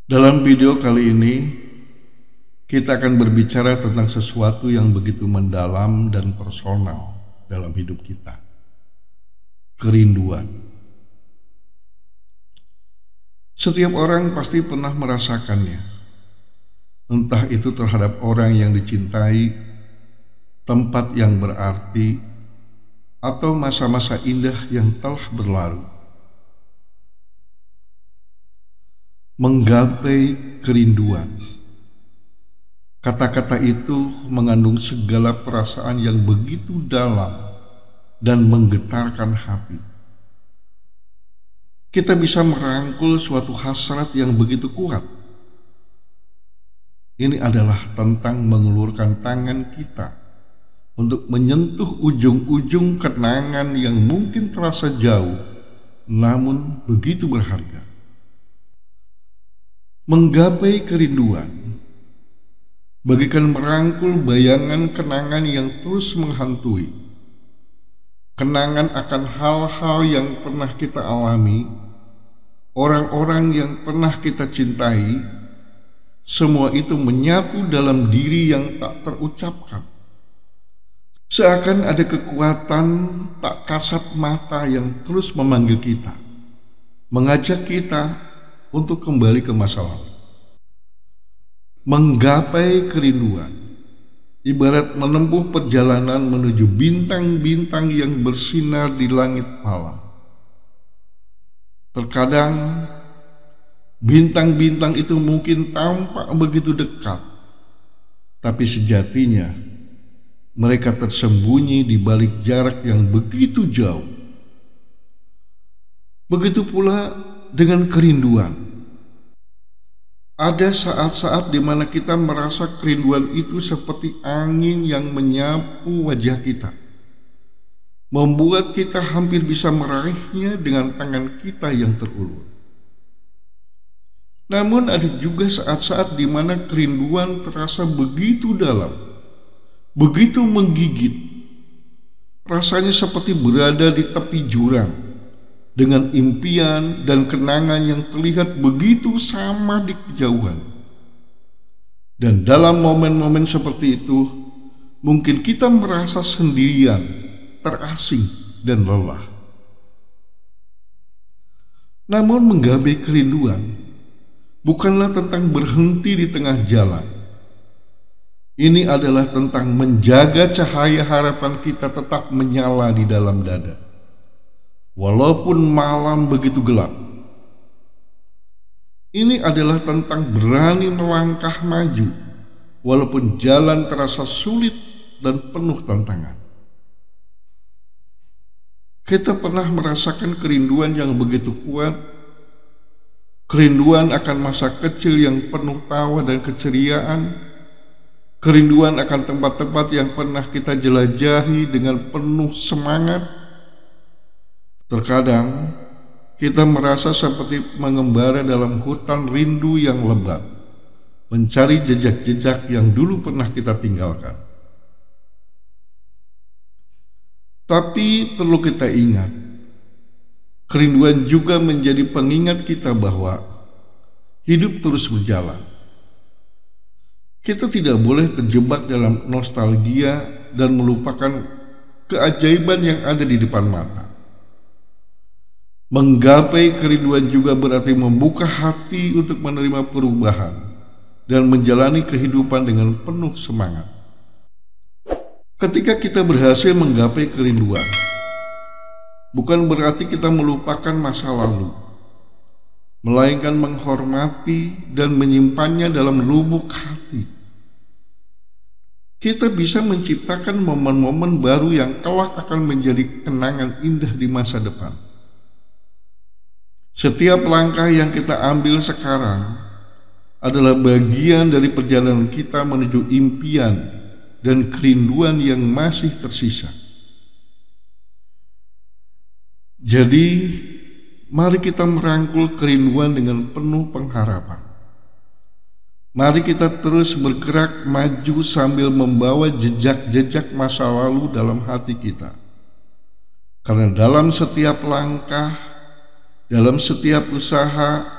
Dalam video kali ini, kita akan berbicara tentang sesuatu yang begitu mendalam dan personal dalam hidup kita. Kerinduan. Setiap orang pasti pernah merasakannya. Entah itu terhadap orang yang dicintai, tempat yang berarti, atau masa-masa indah yang telah berlalu. Menggapai kerinduan. Kata-kata itu mengandung segala perasaan yang begitu dalam dan menggetarkan hati. Kita bisa merangkul suatu hasrat yang begitu kuat. Ini adalah tentang mengulurkan tangan kita untuk menyentuh ujung-ujung kenangan yang mungkin terasa jauh, namun begitu berharga. Menggapai kerinduan bagikan merangkul bayangan kenangan yang terus menghantui. Kenangan akan hal-hal yang pernah kita alami, orang-orang yang pernah kita cintai, semua itu menyatu dalam diri yang tak terucapkan. Seakan ada kekuatan tak kasat mata yang terus memanggil kita, mengajak kita untuk kembali ke masa lalu. Menggapai kerinduan ibarat menempuh perjalanan menuju bintang-bintang yang bersinar di langit malam. Terkadang bintang-bintang itu mungkin tampak begitu dekat, tapi sejatinya mereka tersembunyi di balik jarak yang begitu jauh. Begitu pula dengan kerinduan. Ada saat-saat di mana kita merasa kerinduan itu seperti angin yang menyapu wajah kita, membuat kita hampir bisa meraihnya dengan tangan kita yang terulur. Namun ada juga saat-saat di mana kerinduan terasa begitu dalam, begitu menggigit. Rasanya seperti berada di tepi jurang, dengan impian dan kenangan yang terlihat begitu sama di kejauhan. Dan dalam momen-momen seperti itu, mungkin kita merasa sendirian, terasing, dan lelah. Namun menggapai kerinduan bukanlah tentang berhenti di tengah jalan. Ini adalah tentang menjaga cahaya harapan kita tetap menyala di dalam dada, walaupun malam begitu gelap. Ini adalah tentang berani melangkah maju, walaupun jalan terasa sulit dan penuh tantangan. Kita pernah merasakan kerinduan yang begitu kuat, kerinduan akan masa kecil yang penuh tawa dan keceriaan, kerinduan akan tempat-tempat yang pernah kita jelajahi dengan penuh semangat. Terkadang kita merasa seperti mengembara dalam hutan rindu yang lebat, mencari jejak-jejak yang dulu pernah kita tinggalkan. Tapi perlu kita ingat, kerinduan juga menjadi pengingat kita bahwa hidup terus berjalan. Kita tidak boleh terjebak dalam nostalgia dan melupakan keajaiban yang ada di depan mata. Menggapai kerinduan juga berarti membuka hati untuk menerima perubahan dan menjalani kehidupan dengan penuh semangat. Ketika kita berhasil menggapai kerinduan, bukan berarti kita melupakan masa lalu, melainkan menghormati dan menyimpannya dalam lubuk hati. Kita bisa menciptakan momen-momen baru yang kelak akan menjadi kenangan indah di masa depan. Setiap langkah yang kita ambil sekarang adalah bagian dari perjalanan kita menuju impian dan kerinduan yang masih tersisa. Jadi, mari kita merangkul kerinduan dengan penuh pengharapan. Mari kita terus bergerak maju sambil membawa jejak-jejak masa lalu dalam hati kita. Karena dalam setiap langkah, dalam setiap usaha,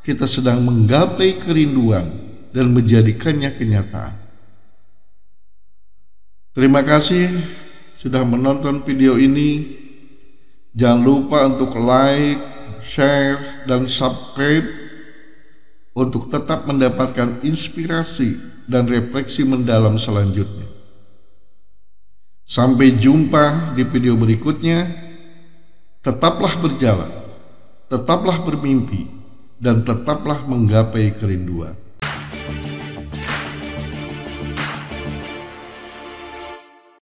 kita sedang menggapai kerinduan dan menjadikannya kenyataan. Terima kasih sudah menonton video ini. Jangan lupa untuk like, share, dan subscribe untuk tetap mendapatkan inspirasi dan refleksi mendalam selanjutnya. Sampai jumpa di video berikutnya. Tetaplah berjalan, tetaplah bermimpi, dan tetaplah menggapai kerinduan.